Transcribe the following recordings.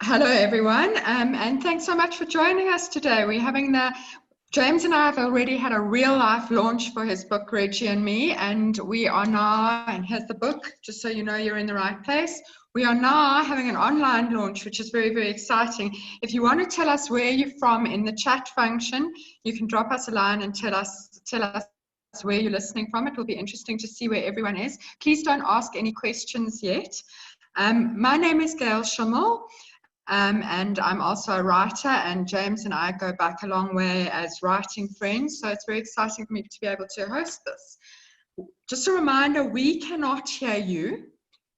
Hello, everyone, and thanks so much for joining us today. We're having James and I have already had a real life launch for his book, Reggie and Me, and we are now, and here's the book, just so you know you're in the right place. We are now having an online launch, which is very, very exciting. If you want to tell us where you're from in the chat function, you can drop us a line and tell us where you're listening from. It will be interesting to see where everyone is. Please don't ask any questions yet. My name is Gail Schimmel. And I'm also a writer, and James and I go back a long way as writing friends, so it's very exciting for me to be able to host this. Just a reminder, we cannot hear you.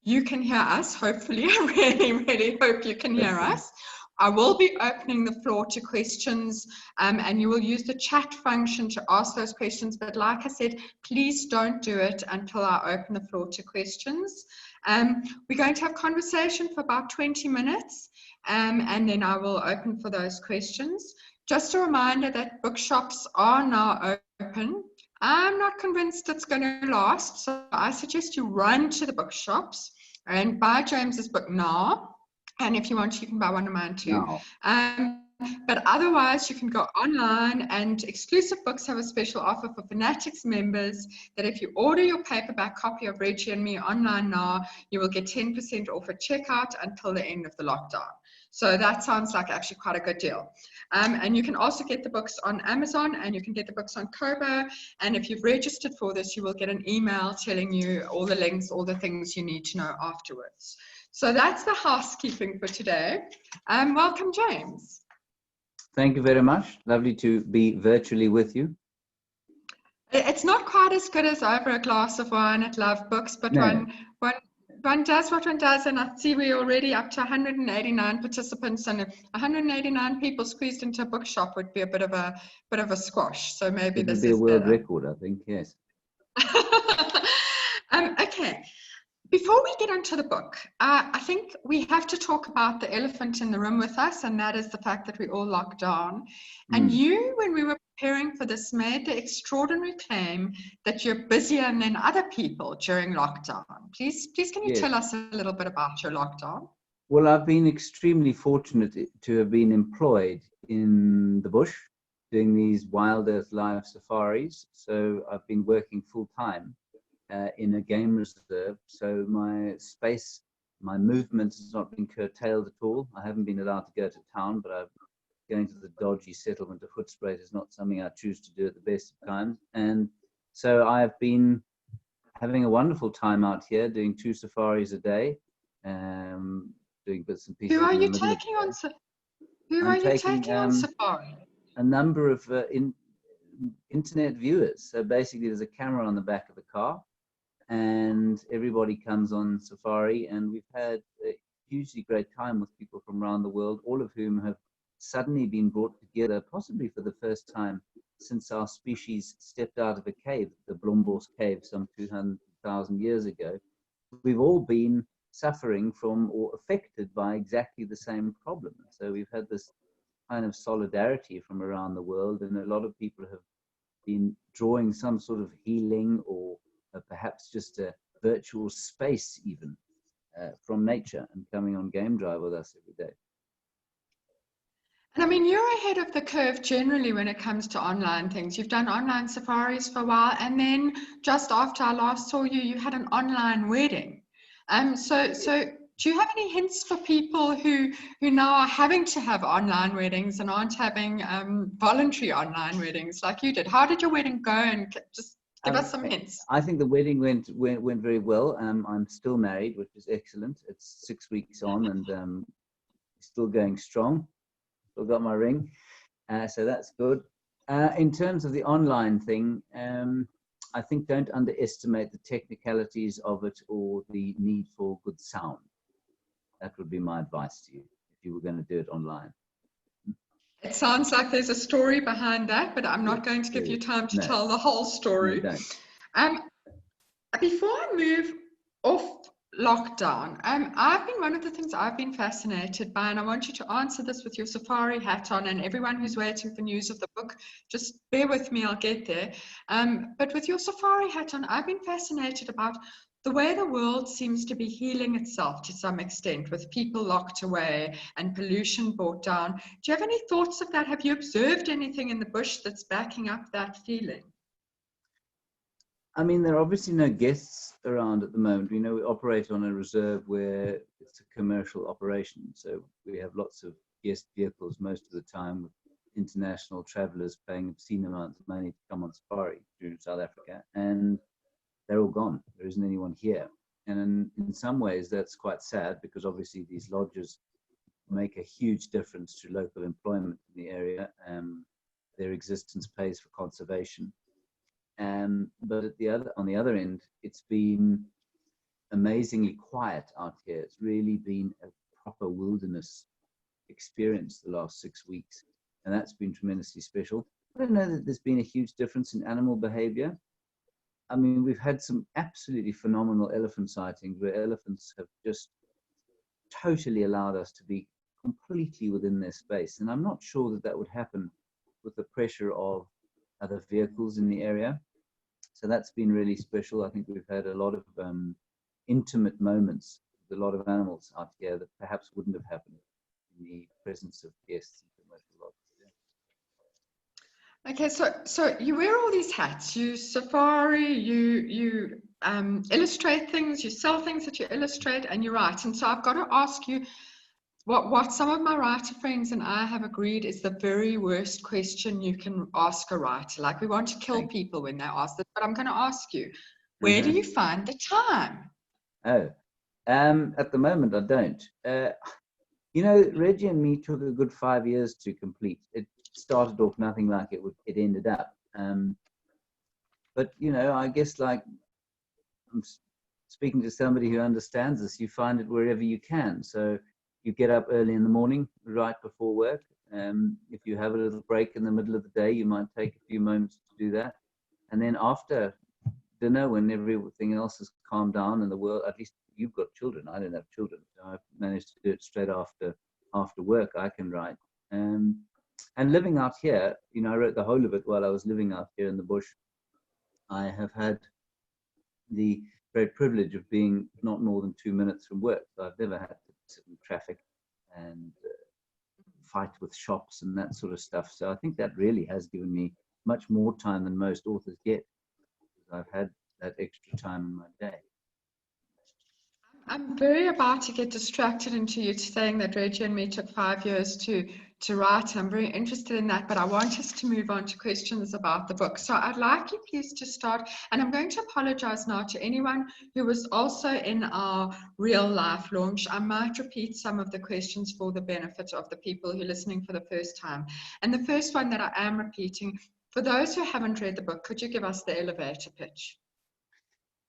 You can hear us, hopefully. I really, really hope you can hear us. I will be opening the floor to questions, and you will use the chat function to ask those questions, but like I said, please don't do it until I open the floor to questions. We're going to have conversation for about 20 minutes, and then I will open for those questions. Just a reminder that bookshops are now open. I'm not convinced it's going to last, so I suggest you run to the bookshops and buy James's book now. And if you want, you can buy one of mine too. No. But otherwise, you can go online, and Exclusive Books have a special offer for Fanatics members that if you order your paperback copy of Reggie and Me online now, you will get 10% off at checkout until the end of the lockdown. So that sounds like actually quite a good deal. And you can also get the books on Amazon, and you can get the books on Kobo. And if you've registered for this, you will get an email telling you all the links, all the things you need to know afterwards. So that's the housekeeping for today. Welcome, James. Thank you very much. Lovely to be virtually with you. It's not quite as good as over a glass of wine at Love Books, but No. one does what one does, and I see we're already up to 189 participants, and 189 people squeezed into a bookshop would be a bit of a squash. So maybe it this would be is a world better. record, I think. Yes. Okay. Before we get into the book, I think we have to talk about the elephant in the room with us, and that is the fact that we all locked down. And you, when we were preparing for this, made the extraordinary claim that you're busier than other people during lockdown. Please can you tell us a little bit about your lockdown? Well, I've been extremely fortunate to have been employed in the bush, doing these wild earth live safaris. So I've been working full time in a game reserve, so my space, my movement has not been curtailed at all. I haven't been allowed to go to town, but going to the dodgy settlement of Hoedspruit is not something I choose to do at the best of times. And so I've been having a wonderful time out here, doing 2 safaris a day, doing bits and pieces. Who are you taking on safari? A number of internet viewers. So basically, there's a camera on the back of the car, and everybody comes on safari, and we've had a hugely great time with people from around the world, all of whom have suddenly been brought together, possibly for the first time since our species stepped out of a cave, the Blombos cave, some 200,000 years ago. We've all been suffering from or affected by exactly the same problem. So we've had this kind of solidarity from around the world, and a lot of people have been drawing some sort of healing or perhaps just a virtual space even from nature, and coming on Game Drive with us every day. And I mean, you're ahead of the curve generally when it comes to online things. You've done online safaris for a while, and then just after I last saw you, you had an online wedding. So do you have any hints for people who now are having to have online weddings and aren't having voluntary online weddings like you did? How did your wedding go? And just give us some hints. I think the wedding went very well. I'm still married, which is excellent. It's 6 weeks on, and still going strong. Still got my ring, so that's good. In terms of the online thing, I think don't underestimate the technicalities of it or the need for good sound. That would be my advice to you if you were going to do it online. It sounds like there's a story behind that, but I'm not going to give you time to tell the whole story. No, before I move off lockdown, one of the things I've been fascinated by, and I want you to answer this with your safari hat on, and everyone who's waiting for news of the book, just bear with me, I'll get there. But with your safari hat on, I've been fascinated about the way the world seems to be healing itself to some extent, with people locked away and pollution brought down. Do you have any thoughts of that? Have you observed anything in the bush that's backing up that feeling? I mean, there are obviously no guests around at the moment. We know we operate on a reserve where it's a commercial operation. So we have lots of guest vehicles most of the time, with international travelers paying obscene amounts of money to come on safari through South Africa. And they're all gone. There isn't anyone here. And in some ways, that's quite sad, because obviously these lodges make a huge difference to local employment in the area. Their existence pays for conservation. But on the other end, it's been amazingly quiet out here. It's really been a proper wilderness experience the last 6 weeks, and that's been tremendously special. I don't know that there's been a huge difference in animal behavior. I mean, we've had some absolutely phenomenal elephant sightings where elephants have just totally allowed us to be completely within their space, and I'm not sure that that would happen with the pressure of other vehicles in the area. So that's been really special. I think we've had a lot of intimate moments with a lot of animals out here that perhaps wouldn't have happened in the presence of guests in commercial lodges. Okay, so you wear all these hats. You safari, you illustrate things, you sell things that you illustrate, and you write. And so I've got to ask you, what some of my writer friends and I have agreed is the very worst question you can ask a writer. Like, we want to kill people when they ask this, but I'm going to ask you, where do you find the time? Oh, at the moment I don't. You know, Reggie and Me took a good 5 years to complete. It started off nothing like it ended up. But you know, I guess, like, I'm speaking to somebody who understands this, you find it wherever you can. So you get up early in the morning, right before work. If you have a little break in the middle of the day, you might take a few moments to do that. And then after dinner, when everything else has calmed down in the world, at least you've got children. I don't have children, so I've managed to do it straight after work. I can write. And living out here, you know, I wrote the whole of it while I was living out here in the bush. I have had the great privilege of being not more than 2 minutes from work. So I've never had to sit in traffic and fight with shops and that sort of stuff. So I think that really has given me much more time than most authors get. I've had that extra time in my day. I'm very about to get distracted into you saying that Reggie and Me took 5 years to write. I'm very interested in that, but I want us to move on to questions about the book. So I'd like you please to start, and I'm going to apologize now to anyone who was also in our real life launch. I might repeat some of the questions for the benefit of the people who are listening for the first time. And the first one that I am repeating, for those who haven't read the book, could you give us the elevator pitch?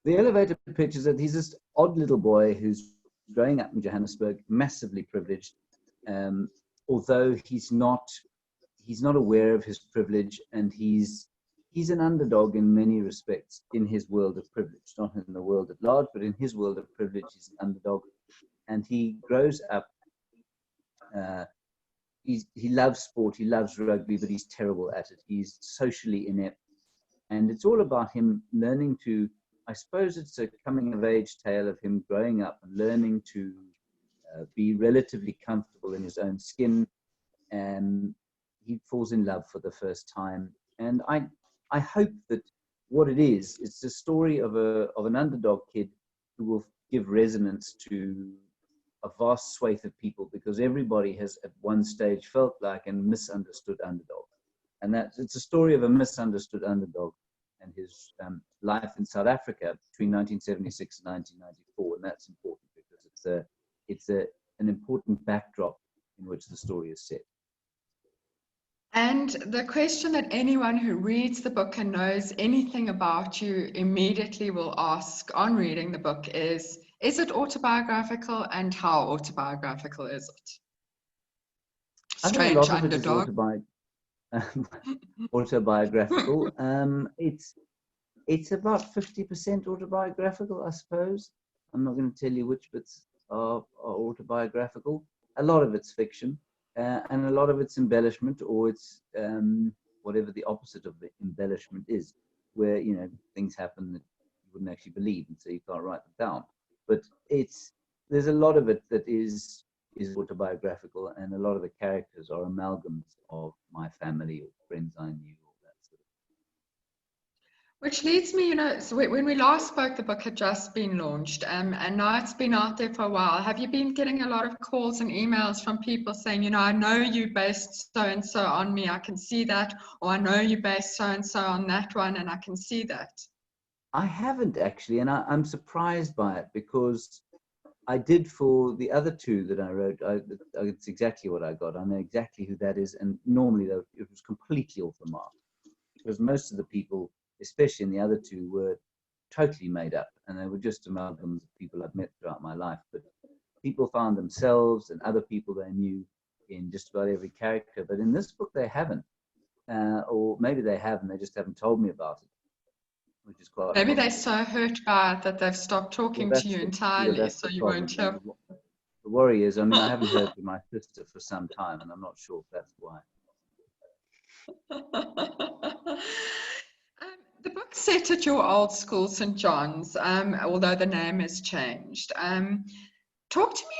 The elevator pitch is that he's this odd little boy who's growing up in Johannesburg, massively privileged, although he's not aware of his privilege, and he's an underdog in many respects in his world of privilege, not in the world at large, but in his world of privilege, he's an underdog. And he grows up, he loves sport, he loves rugby, but he's terrible at it. He's socially inept. And it's all about him learning to, I suppose it's a coming of age tale of him growing up and learning to be relatively comfortable in his own skin. And he falls in love for the first time. And I hope that what it is, it's a story of an underdog kid who will give resonance to a vast swathe of people, because everybody has at one stage felt like a misunderstood underdog. And it's a story of a misunderstood underdog and his life in South Africa between 1976 and 1994, and that's important because it's an important backdrop in which the story is set. And the question that anyone who reads the book and knows anything about you immediately will ask on reading the book is it autobiographical, and how autobiographical is it? Strange underdog. Autobiographical. It's about 50% autobiographical, I suppose. I'm not going to tell you which bits are autobiographical. A lot of it's fiction, and a lot of it's embellishment, or it's whatever the opposite of the embellishment is, where, you know, things happen that you wouldn't actually believe, and so you can't write them down. But there's a lot of it that is autobiographical, and a lot of the characters are amalgams of my family or friends I knew, all that sort of. Which leads me, so when we last spoke, the book had just been launched, and now it's been out there for a while. Have you been getting a lot of calls and emails from people saying, I know you based so-and-so on me, I can see that, or I know you based so-and-so on that one, and I can see that? I haven't actually, and I'm surprised by it, because I did for the other two that I wrote. It's exactly what I got. I know exactly who that is, and normally though, it was completely off the mark, because most of the people, especially in the other two, were totally made up, and they were just amalgams of people I've met throughout my life. But people found themselves and other people they knew in just about every character. But in this book, they haven't, or maybe they have, and they just haven't told me about it, which is quite. Maybe they're so hurt by it that they've stopped talking to you entirely, so you won't hear. The worry is, I mean, I haven't heard from my sister for some time, and I'm not sure if that's why. The book's set at your old school, St. John's, although the name has changed. Talk to me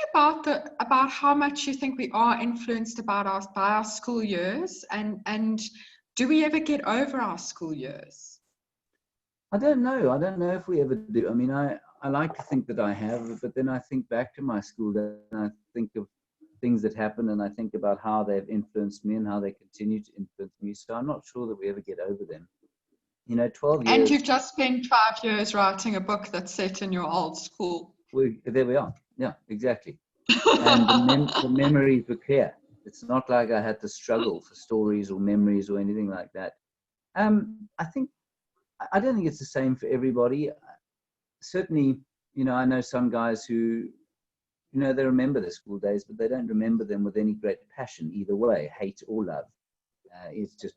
about how much you think we are influenced by our school years, and do we ever get over our school years? I don't know. I don't know if we ever do. I mean, I like to think that I have, but then I think back to my school days, and I think of things that happened, and I think about how they've influenced me and how they continue to influence me. So I'm not sure that we ever get over them. 12 years. And you've just spent 5 years writing a book that's set in your old school. There we are. Yeah, exactly. And the memories were clear. It's not like I had to struggle for stories or memories or anything like that. I don't think it's the same for everybody. Certainly, I know some guys who, they remember their school days, but they don't remember them with any great passion either way, hate or love. It's just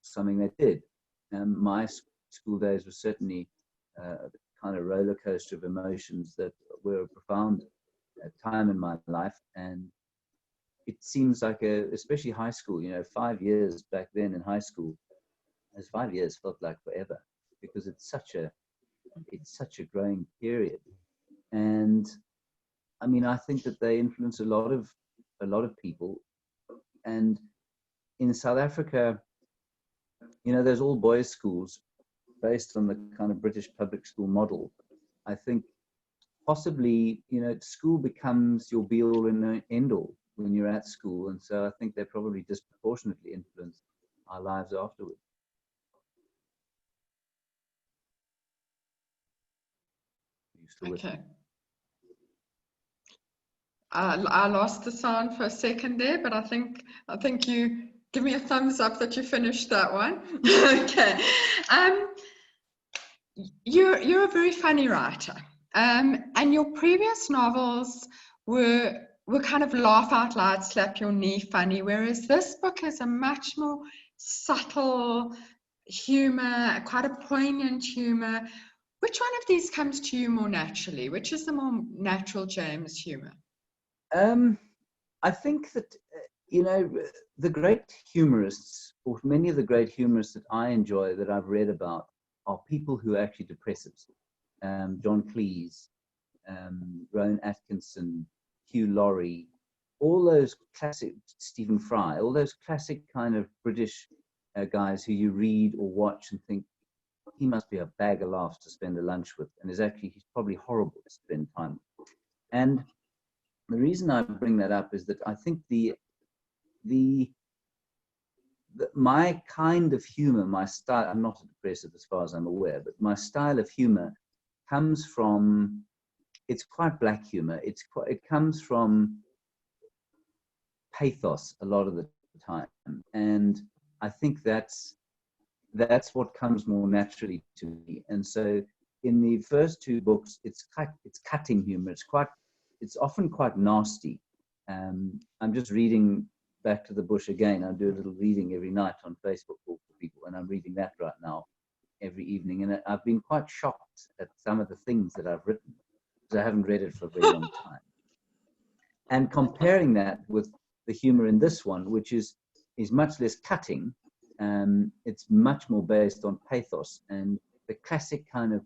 something they did. My school days were certainly a kind of roller coaster of emotions that were a profound time in my life. And it seems like, especially high school, 5 years back then in high school, those 5 years felt like forever, because it's such a growing period. And I mean, I think that they influence a lot of people. And in South Africa, there's all boys schools based on the kind of British public school model. I think possibly, school becomes your be all and end all when you're at school. And so I think they probably disproportionately influence our lives afterwards. Okay. I lost the sound for a second there, but I think you give me a thumbs up that you finished that one. Okay. You're a very funny writer, and your previous novels were kind of laugh out loud, slap your knee funny, whereas this book is a much more subtle humor, quite a poignant humor. Which one of these comes to you more naturally? Which is the more natural James humor? I think that, the great humorists, or many of the great humorists that I enjoy, that I've read about, are people who are actually depressives. John Cleese, Rowan Atkinson, Hugh Laurie, all those classic, Stephen Fry, all those classic kind of British guys who you read or watch and think, he must be a bag of laughs to spend a lunch with, and he's probably horrible to spend time with. And the reason I bring that up is that I think my kind of humor, my style, I'm not a depressive as far as I'm aware, but my style of humor comes from, it's quite black humor. It comes from pathos a lot of the time. And I think that's what comes more naturally to me. And so in the first two books, it's cutting humor. It's often quite nasty. I'm just reading Back to the Bush again. I do a little reading every night on Facebook for people, and I'm reading that right now every evening. And I've been quite shocked at some of the things that I've written, because I haven't read it for a very long time. And comparing that with the humor in this one, which is much less cutting, it's much more based on pathos and the classic kind of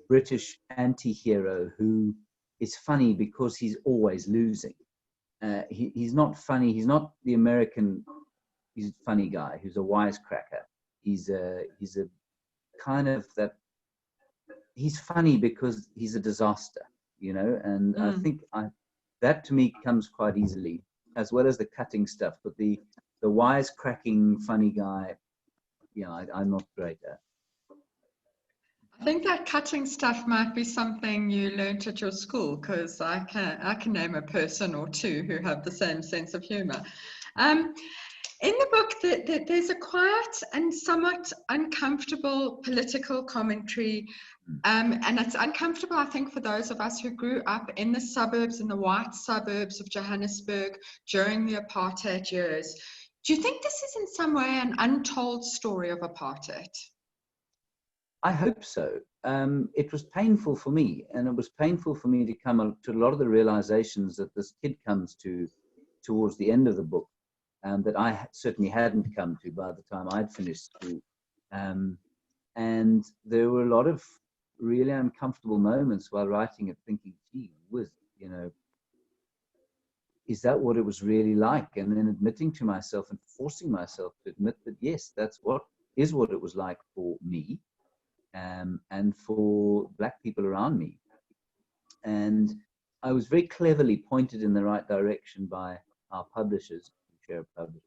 British anti-hero who is funny because he's always losing. He's not funny. He's not the American. He's a funny guy who's a wisecracker. He's a kind of that. He's funny because he's a disaster, you know. And I think that to me comes quite easily, as well as the cutting stuff. But the wisecracking funny guy, I'm not great at. I think that cutting stuff might be something you learnt at your school, because I can name a person or two who have the same sense of humor. In the book, there's a quiet and somewhat uncomfortable political commentary, and it's uncomfortable, I think, for those of us who grew up in the suburbs, in the white suburbs of Johannesburg during the apartheid years. Do you think this is in some way an untold story of apartheid? I hope so. It was painful for me, and it was painful for me to come to a lot of the realizations that this kid comes to towards the end of the book, that I certainly hadn't come to by the time I'd finished school. And there were a lot of really uncomfortable moments while writing it, thinking, gee whiz, is that what it was really like? And then admitting to myself and forcing myself to admit that, yes, that's what it was like for me. And for Black people around me. And I was very cleverly pointed in the right direction by our publishers, share publisher.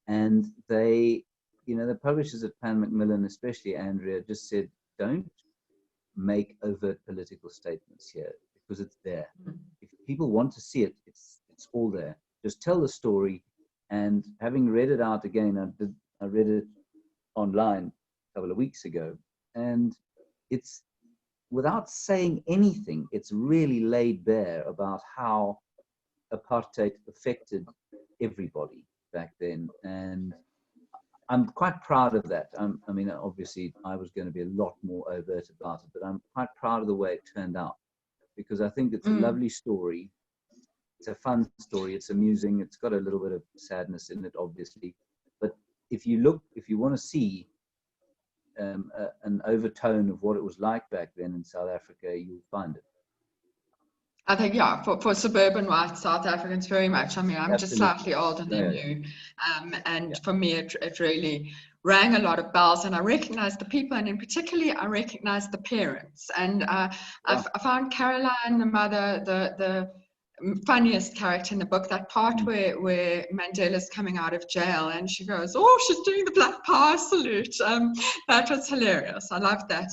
And they, the publishers at Pan Macmillan, especially Andrea, just said, don't make overt political statements here, because it's there. If people want to see it, it's all there. Just tell the story. And having read it out again, I read it online a couple of weeks ago. And it's, without saying anything, it's really laid bare about how apartheid affected everybody back then. And I'm quite proud of that. I mean, obviously, I was going to be a lot more overt about it, but I'm quite proud of the way it turned out, because I think it's a lovely story. It's a fun story. It's amusing. It's got a little bit of sadness in it, obviously. But if you want to see an overtone of what it was like back then in South Africa, you'll find it. I think, for suburban white South Africans, very much. I mean, I'm just slightly older than you. And for me, it really rang a lot of bells, and I recognized the people, and in particular, I recognized the parents. And I found Caroline, the mother, the funniest character in the book, that part where Mandela's coming out of jail and she goes, oh, she's doing the Black Power salute. That was hilarious. I loved that.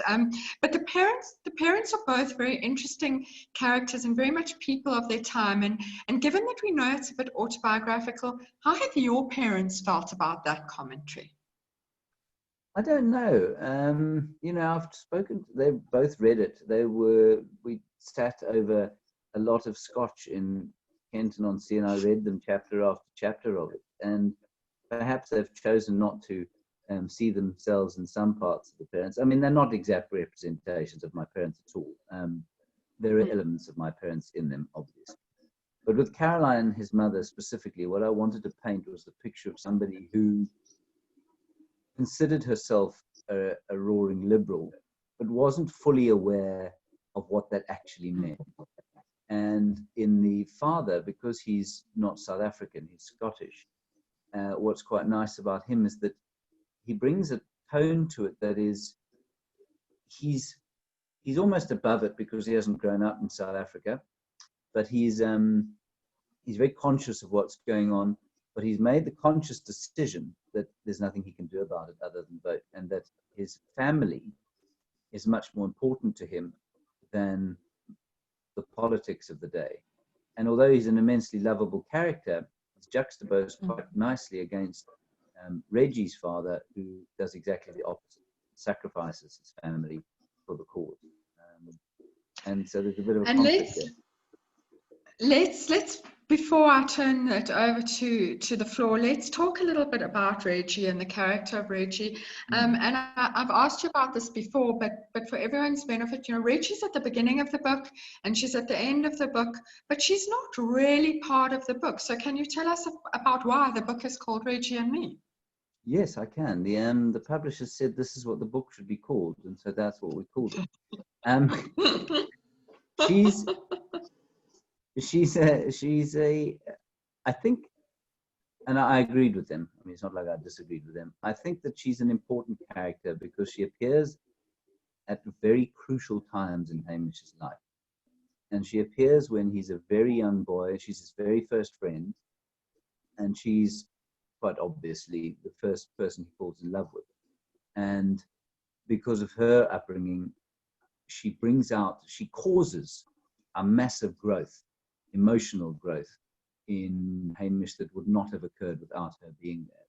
But the parents are both very interesting characters and very much people of their time. And given that we know it's a bit autobiographical, how have your parents felt about that commentary? I don't know. I've spoken, they both read it. We sat over a lot of scotch in Kenton-on-Sea, and I read them chapter after chapter of it. And perhaps they've chosen not to see themselves in some parts of the parents. I mean, they're not exact representations of my parents at all. There are elements of my parents in them, obviously. But with Caroline, his mother specifically, what I wanted to paint was the picture of somebody who considered herself a roaring liberal, but wasn't fully aware of what that actually meant. And in the father, because he's not South African, he's Scottish, what's quite nice about him is that he brings a tone to it that is, he's almost above it because he hasn't grown up in South Africa, but he's very conscious of what's going on, but he's made the conscious decision that there's nothing he can do about it other than vote, and that his family is much more important to him than the politics of the day. And although he's an immensely lovable character, it's juxtaposed quite nicely against Reggie's father, who does exactly the opposite, sacrifices his family for the cause. And so there's a bit of a conflict there. Let's before I turn it over to the floor, let's talk a little bit about Reggie and the character of Reggie. And I've asked you about this before, but for everyone's benefit, Reggie's at the beginning of the book and she's at the end of the book, but she's not really part of the book. So can you tell us about why the book is called Reggie and Me? Yes, I can. The publisher said this is what the book should be called, and so that's what we called it. She's I think, and I agreed with them. I mean, it's not like I disagreed with them. I think that she's an important character because she appears at very crucial times in Hamish's life. And she appears when he's a very young boy. She's his very first friend. And she's quite obviously the first person he falls in love with. And because of her upbringing, she causes a massive growth, emotional growth in Hamish that would not have occurred without her being there.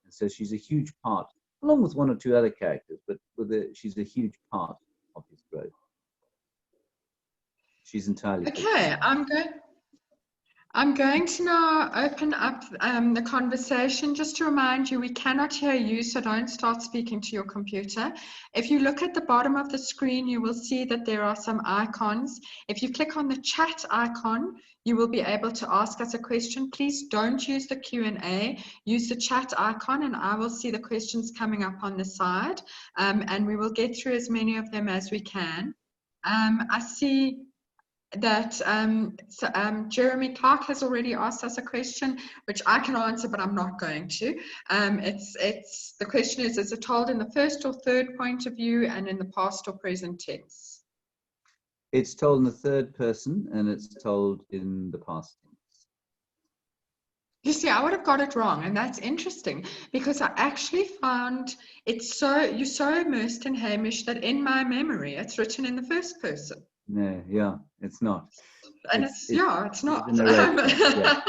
And so she's a huge part, along with one or two other characters, but she's a huge part of his growth. She's entirely Okay, I'm going to now open up the conversation. Just to remind you, we cannot hear you, so don't start speaking to your computer. If you look at the bottom of the screen, you will see that there are some icons. If you click on the chat icon, you will be able to ask us a question. Please don't use the Q&A. Use the chat icon, and I will see the questions coming up on the side, and we will get through as many of them as we can. I see that Jeremy Clark has already asked us a question, which I can answer, but I'm not going to. The question is it told in the first or third point of view and in the past or present tense? It's told in the third person and it's told in the past tense. You see, I would have got it wrong, and that's interesting because I actually found you're so immersed in Hamish that in my memory it's written in the first person. No, yeah, it's not. And it's not. Yeah.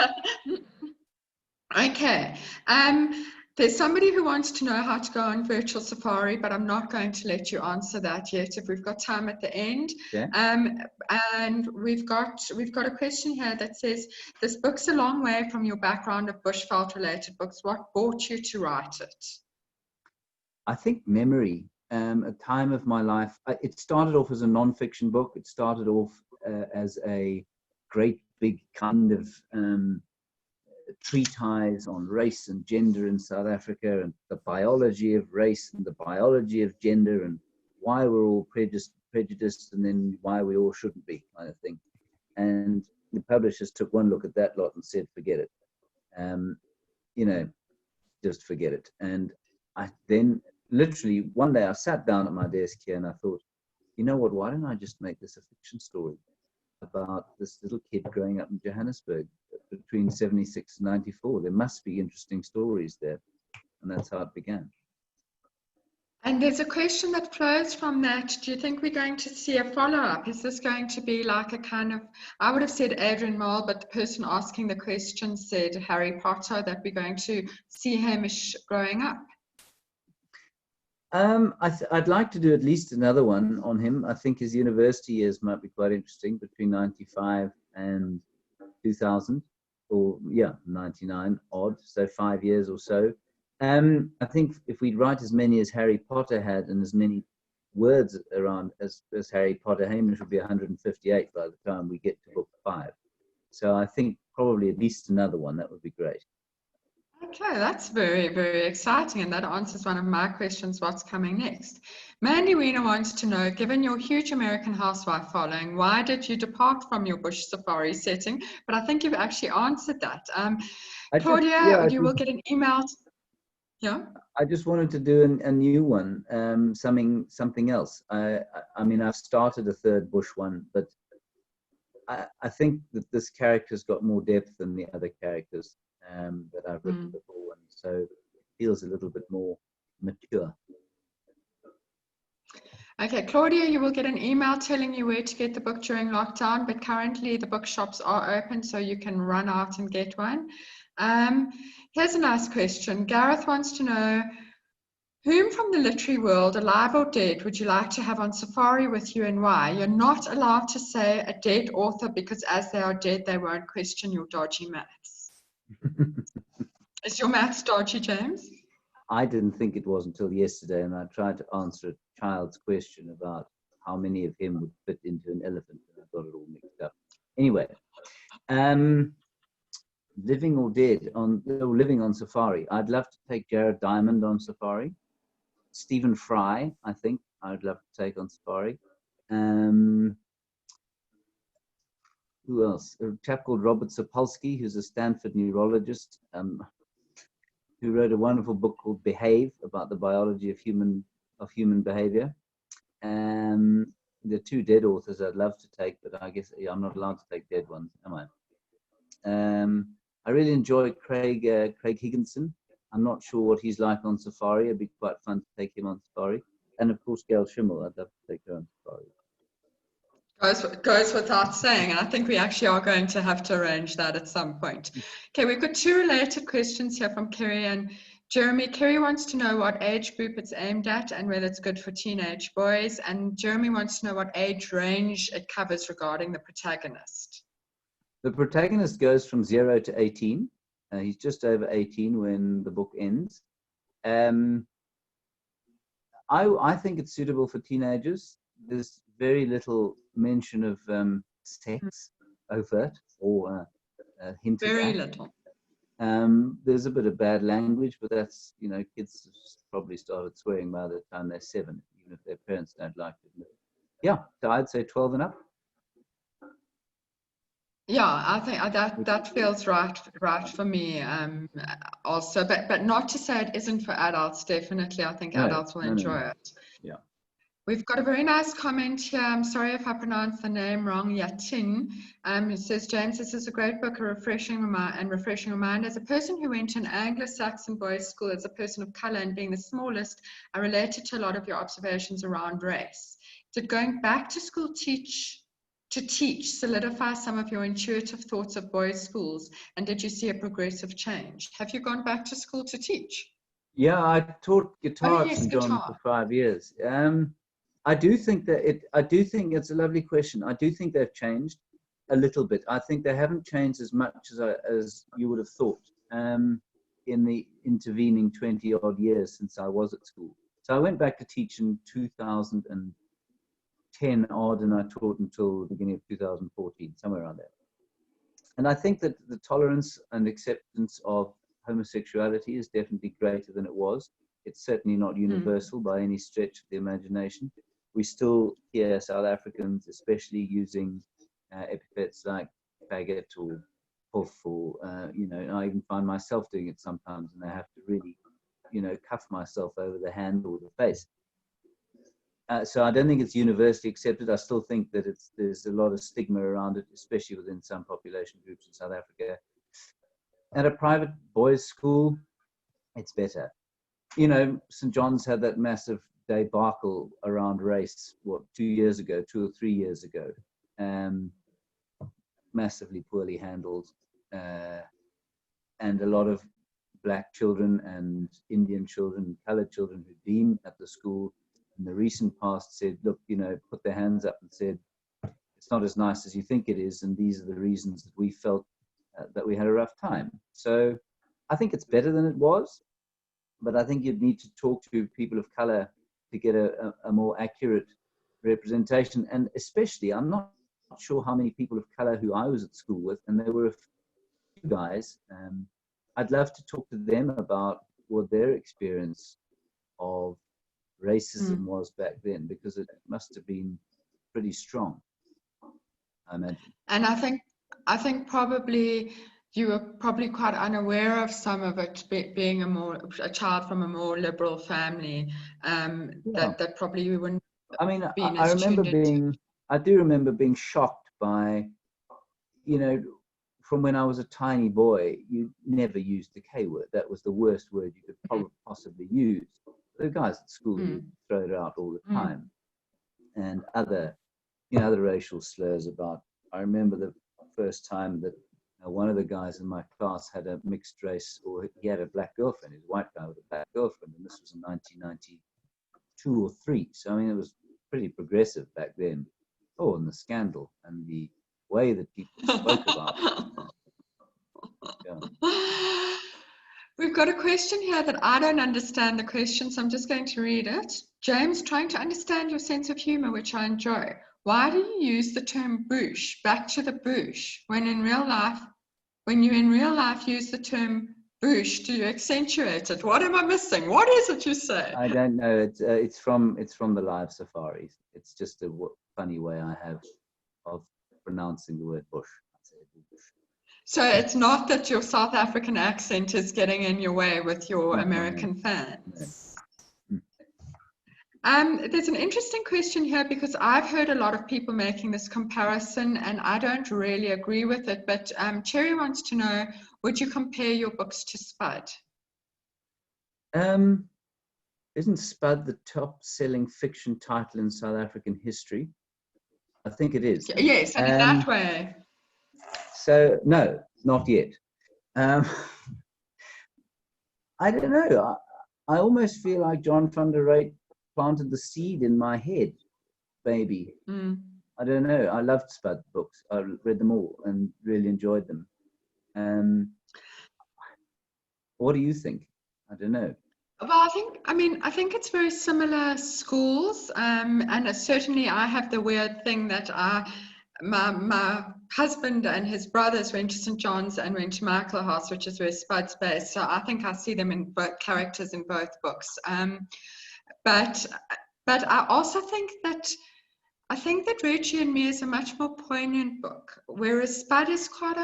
Okay. There's somebody who wants to know how to go on virtual safari, but I'm not going to let you answer that yet if we've got time at the end. Okay. And we've got a question here that says, this book's a long way from your background of bushveld related books. What brought you to write it? I think memory. A time of my life. It started off as a non-fiction book. It started off as a great big kind of treatise on race and gender in South Africa and the biology of race and the biology of gender and why we're all prejudiced and then why we all shouldn't be, kind of thing. And the publishers took one look at that lot and said, forget it. Just forget it. And I then literally one day I sat down at my desk here and I thought, you know what, why don't I just make this a fiction story about this little kid growing up in Johannesburg between 76 and 94. There must be interesting stories there. And that's how it began. And there's a question that flows from that. Do you think we're going to see a follow-up? Is this going to be like a kind of, I would have said Adrian Mole, but the person asking the question said Harry Potter, that we're going to see Hamish growing up? I'd like to do at least another one on him. I think his university years might be quite interesting between 95 and 2000, or 99 odd, so 5 years or so. I think if we'd write as many as Harry Potter had and as many words around as Harry Potter, Hamish would be 158 by the time we get to book 5. So I think probably at least another one. That would be great. Okay, that's very, very exciting, and that answers one of my questions, what's coming next. Mandy Weiner wants to know, given your huge American Housewife following, why did you depart from your bush safari setting? But I think you've actually answered that. Claudia, you will get an email. Yeah. I just wanted to do a new one, something else. I mean, I've started a third bush one, but I think that this character's got more depth than the other characters that I've written before, and so it feels a little bit more mature. Okay, Claudia, you will get an email telling you where to get the book during lockdown, but currently the bookshops are open, so you can run out and get one. Here's a nice question. Gareth wants to know, whom from the literary world, alive or dead, would you like to have on safari with you and why? You're not allowed to say a dead author because as they are dead, they won't question your dodgy maths. Is your maths dodgy, James? I didn't think it was until yesterday, and I tried to answer a child's question about how many of him would fit into an elephant, and I got it all mixed up. Anyway, living or dead, living on safari. I'd love to take Jared Diamond on safari. Stephen Fry, I think I'd love to take on safari. Who else? A chap called Robert Sapolsky, who's a Stanford neurologist, who wrote a wonderful book called Behave, about the biology of human behavior. The two dead authors I'd love to take, but I guess I'm not allowed to take dead ones, am I? I really enjoy Craig Higginson. I'm not sure what he's like on safari. It'd be quite fun to take him on safari. And of course, Gail Schimmel, I'd love to take her on safari. Goes without saying, and I think we actually are going to have to arrange that at some point. Okay, we've got two related questions here from Kerry and Jeremy. Kerry wants to know what age group it's aimed at and whether it's good for teenage boys. And Jeremy wants to know what age range it covers regarding the protagonist. The protagonist goes from 0 to 18. He's just over 18 when the book ends. I think it's suitable for teenagers. There's very little mention of sex, overt or hinted at. Very little. There's a bit of bad language, but that's, kids probably started swearing by the time they're 7, even if their parents don't like it. Yeah, so I'd say 12 and up. Yeah, I think that feels right for me also, but not to say it isn't for adults. Definitely, I think adults will enjoy it. Yeah. We've got a very nice comment here. I'm sorry if I pronounced the name wrong. Yatin. It says, James, this is a great book, a refreshing reminder. As a person who went to an Anglo-Saxon boys' school as a person of color and being the smallest, I related to a lot of your observations around race. Did going back to school to teach solidify some of your intuitive thoughts of boys' schools, and did you see a progressive change? Have you gone back to school to teach? Yeah, I taught guitar at St. John for 5 years. I do think it's a lovely question. I do think they've changed a little bit. I think they haven't changed as much as you would have thought in the intervening 20 odd years since I was at school. So I went back to teach in 2010 odd, and I taught until the beginning of 2014, somewhere around there. And I think that the tolerance and acceptance of homosexuality is definitely greater than it was. It's certainly not universal by any stretch of the imagination. We still hear South Africans, especially using epithets like faggot or puff, or I even find myself doing it sometimes, and I have to really, cuff myself over the hand or the face. So I don't think it's universally accepted. I still think that there's a lot of stigma around it, especially within some population groups in South Africa. At a private boys' school, it's better. St. John's had that massive debacle around race, 2 or 3 years ago, massively poorly handled, and a lot of black children and Indian children, colored children who'd been at the school in the recent past said, look, put their hands up and said, it's not as nice as you think it is, and these are the reasons that we felt that we had a rough time. So I think it's better than it was, but I think you'd need to talk to people of color to get a more accurate representation. And especially, I'm not sure how many people of color who I was at school with, and there were a few guys. I'd love to talk to them about what their experience of racism was back then, because it must have been pretty strong, I imagine. And I think probably you were probably quite unaware of some of it, being a child from a more liberal family, that probably you wouldn't. I mean, I do remember being shocked by, from when I was a tiny boy, you never used the K word. That was the worst word you could possibly use. The guys at school would throw it out all the time, and other racial slurs about. I remember the first time that one of the guys in my class had a mixed race, or he had a black girlfriend. He was a white guy with a black girlfriend, and this was in 1992 or 3. So I mean, it was pretty progressive back then. Oh, and the scandal and the way that people spoke about it. Yeah. We've got a question here that I don't understand the question, so I'm just going to read it. James, trying to understand your sense of humor, which I enjoy. Why do you use the term bush, back to the bush, when in real life when you in real life use the term bush, do you accentuate it? What am I missing? What is it you say? I don't know. It's from the live safaris. It's just a funny way I have of pronouncing the word bush. I say bush. So it's not that your South African accent is getting in your way with your American fans. No. There's an interesting question here because I've heard a lot of people making this comparison and I don't really agree with it, but Cherry wants to know, would you compare your books to Spud? Isn't Spud the top-selling fiction title in South African history? I think it is. Yes, and in that way. So, no, not yet. I don't know. I almost feel like John van der Ruyt planted the seed in my head, maybe. I don't know. I loved Spud books. I read them all and really enjoyed them. What do you think? I don't know. Well, I think it's very similar schools, and certainly I have the weird thing that my husband and his brothers went to St. John's and went to Michael House, which is where Spud's based. So I think I see them in both characters in both books. But I also think that Richie and Me is a much more poignant book, whereas Spud is quite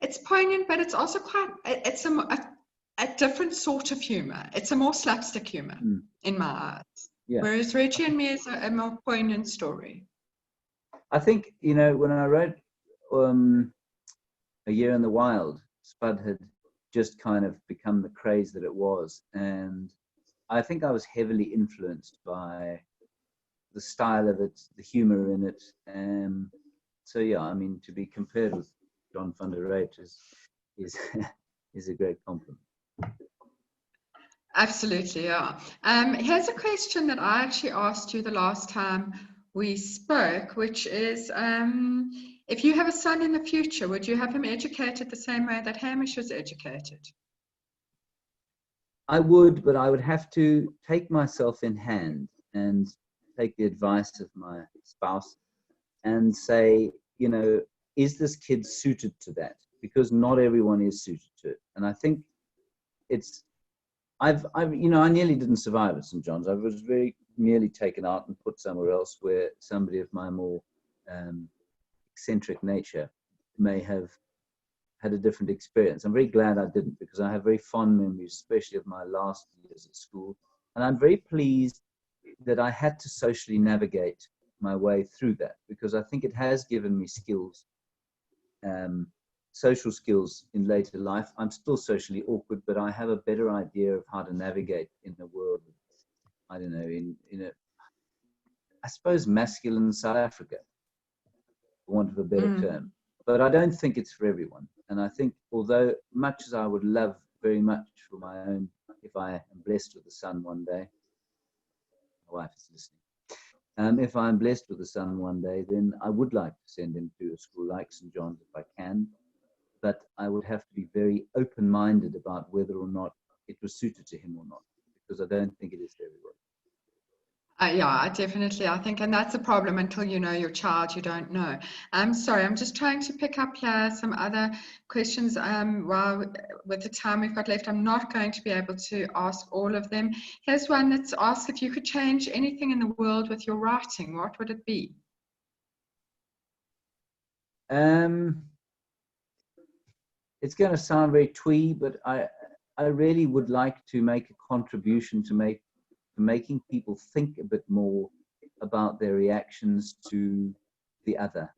it's poignant, but it's also it's a different sort of humor. It's a more slapstick humor in my eyes. Yeah. Whereas Reggie and Me is a more poignant story. I think, when I wrote A Year in the Wild, Spud had just kind of become the craze that it was. And I think I was heavily influenced by the style of it, the humor in it. So, yeah, to be compared with John van der Ruyt is a great compliment. Absolutely, yeah. Here's a question that I actually asked you the last time we spoke, which is, if you have a son in the future, would you have him educated the same way that Hamish was educated? I would, but I would have to take myself in hand and take the advice of my spouse and say, is this kid suited to that? Because not everyone is suited to it. And I think I nearly didn't survive at St. John's. I was very nearly taken out and put somewhere else where somebody of my more eccentric nature may have had a different experience. I'm very glad I didn't, because I have very fond memories, especially of my last years at school. And I'm very pleased that I had to socially navigate my way through that, because I think it has given me skills, social skills in later life. I'm still socially awkward, but I have a better idea of how to navigate in the world. I don't know, I suppose masculine South Africa, for want of a better term. But I don't think it's for everyone. And I think, although much as I would love very much for my own, if I am blessed with a son one day, my wife is listening. If I'm blessed with a son one day, then I would like to send him to a school like St. John's if I can. But I would have to be very open-minded about whether or not it was suited to him or not, because I don't think it is for everyone. I think, and that's a problem. Until you know your child, you don't know. I'm sorry, I'm just trying to pick up here some other questions. While with the time we've got left, I'm not going to be able to ask all of them. Here's one that's asked, if you could change anything in the world with your writing, what would it be? It's going to sound very twee, but I really would like to make a contribution to making people think a bit more about their reactions to the other,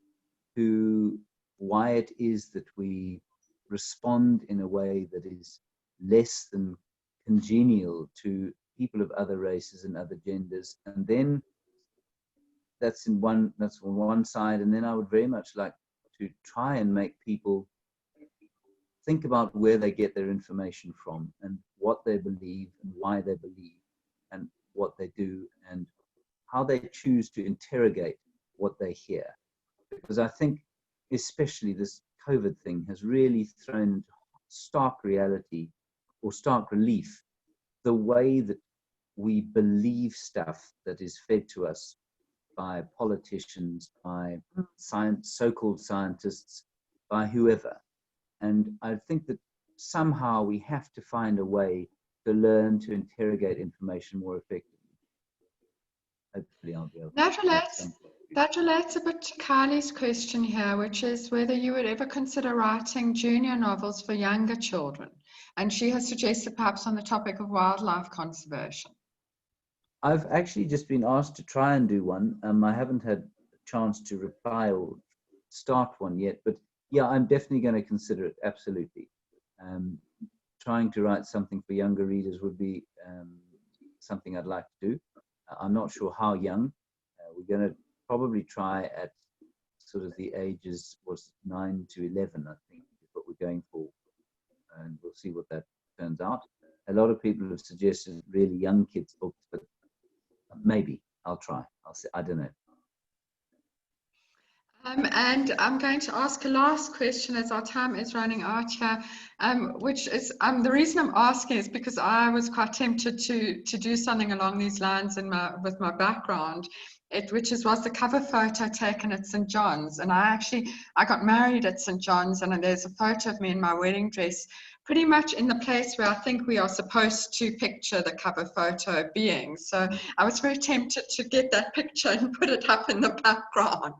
why it is that we respond in a way that is less than congenial to people of other races and other genders. And then that's on one side. And then I would very much like to try and make people think about where they get their information from and what they believe and why they believe and what they do and how they choose to interrogate what they hear. Because I think especially this COVID thing has really thrown into stark reality or stark relief the way that we believe stuff that is fed to us by politicians, by so-called scientists, by whoever. And I think that somehow we have to find a way to learn to interrogate information more effectively. Hopefully I'll be able to. That relates a bit to Kylie's question here, which is whether you would ever consider writing junior novels for younger children. And she has suggested perhaps on the topic of wildlife conservation. I've actually just been asked to try and do one. I haven't had a chance to reply or start one yet, but yeah, I'm definitely going to consider it, absolutely. Trying to write something for younger readers would be something I'd like to do. I'm not sure how young. We're going to probably try at sort of the ages was 9 to 11, I think, is what we're going for. And we'll see what that turns out. A lot of people have suggested really young kids' books, but maybe I'll try. I'll say, I don't know. And I'm going to ask a last question as our time is running out here, which is the reason I'm asking is because I was quite tempted to do something along these lines with my background, which was the cover photo taken at St. John's. And I got married at St. John's, and there's a photo of me in my wedding dress, pretty much in the place where I think we are supposed to picture the cover photo being. So I was very tempted to get that picture and put it up in the background.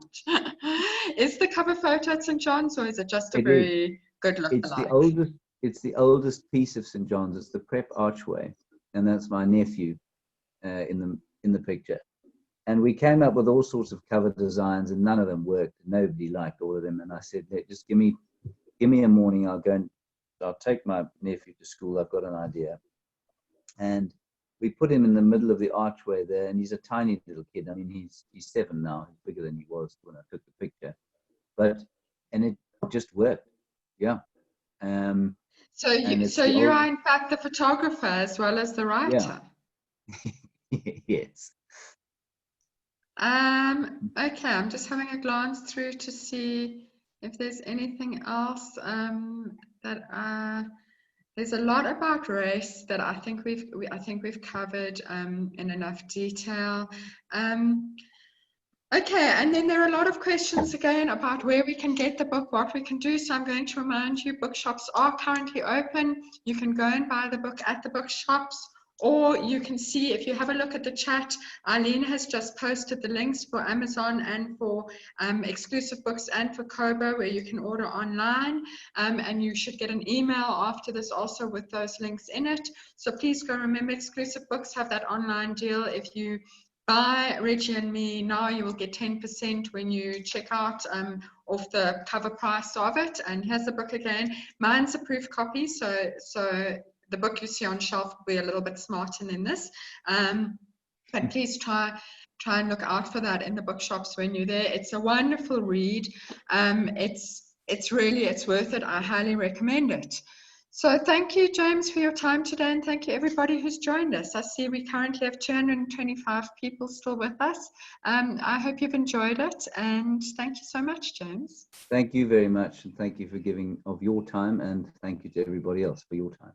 Is the cover photo at St. John's, or is it just a very good look alike? It's the oldest piece of St. John's. It's the prep archway, and that's my nephew in the picture. And we came up with all sorts of cover designs, and none of them worked. Nobody liked all of them. And I said, just give me a morning. I'll take my nephew to school. I've got an idea. And we put him in the middle of the archway there, and he's a tiny little kid. I mean, he's 7 now. He's bigger than he was when I took the picture. And it just worked. Yeah. So you are in fact the photographer as well as the writer. Yeah. Yes. Okay, I'm just having a glance through to see if there's anything else there's a lot about race that I think we've covered in enough detail. Okay, and then there are a lot of questions again about where we can get the book, what we can do. So I'm going to remind you, bookshops are currently open. You can go and buy the book at the bookshops, or you can see, if you have a look at the chat, Eileen has just posted the links for Amazon and for exclusive books and for Kobo, where you can order online. And you should get an email after this also with those links in it. So please go, remember, exclusive books have that online deal. If you buy Reggie and Me now, you will get 10% when you check out off the cover price of it. And here's the book again. Mine's a proof copy, so the book you see on shelf will be a little bit smarter than this. But please try and look out for that in the bookshops when you're there. It's a wonderful read. It's worth it. I highly recommend it. So thank you, James, for your time today, and thank you everybody who's joined us. I see we currently have 225 people still with us. I hope you've enjoyed it, and thank you so much, James. Thank you very much, and thank you for giving of your time, and thank you to everybody else for your time.